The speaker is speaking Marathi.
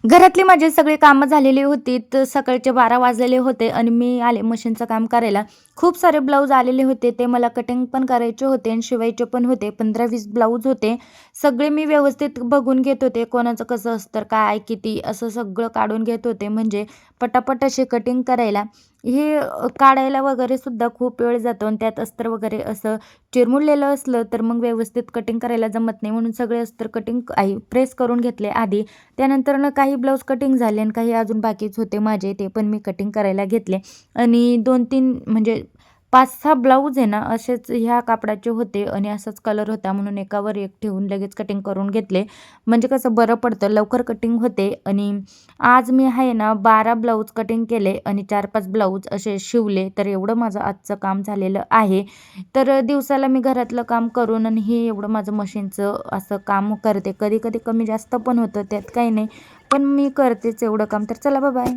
घरातली माझी सगळी कामं झालेली होती. तर सकाळचे 12 वाजलेले होते आणि मी आले मशीनचं काम करायला. खूप सारे ब्लाऊज आलेले होते. ते मला कटिंग पण करायचे होते आणि शिवायचे पण होते. 15-20 ब्लाऊज होते. सगळे मी व्यवस्थित बघून घेत होते. कोणाचं कसं अस्तर, काय, किती असं सगळं काढून घेत होते. म्हणजे पटापट अशी कटिंग करायला. हे काढायला वगैरे सुद्धा खूप वेळ जातो आणि त्यात अस्तर वगैरे असं चिरमुडलेलं असलं तर मग व्यवस्थित कटिंग करायला जमत नाही. म्हणून सगळे अस्तर कटिंग प्रेस करून घेतले आधी. त्यानंतरनं काही ब्लाऊज कटिंग झाले आणि काही अजून बाकीच होते माझे, ते पण मी कटिंग करायला घेतले. आणि 2-3 म्हणजे 5-6 ब्लाऊज आहे ना, असेच ह्या कापडाचे होते आणि असाच कलर होता म्हणून एकावर एक ठेवून लगेच कटिंग करून घेतले. म्हणजे कसं बरं पडतं, लवकर कटिंग होते. आणि आज मी आहे ना 12 ब्लाऊज कटिंग केले आणि 4-5 ब्लाऊज असे शिवले. तर एवढं माझं आजचं काम झालेलं आहे. तर दिवसाला मी घरातलं काम करून आणि हे एवढं माझं मशीनचं असं काम करते. कधी-कधी कमी जास्त पण होतं, त्यात काही नाही. पण मी करतेच एवढं काम. तर चला बाय.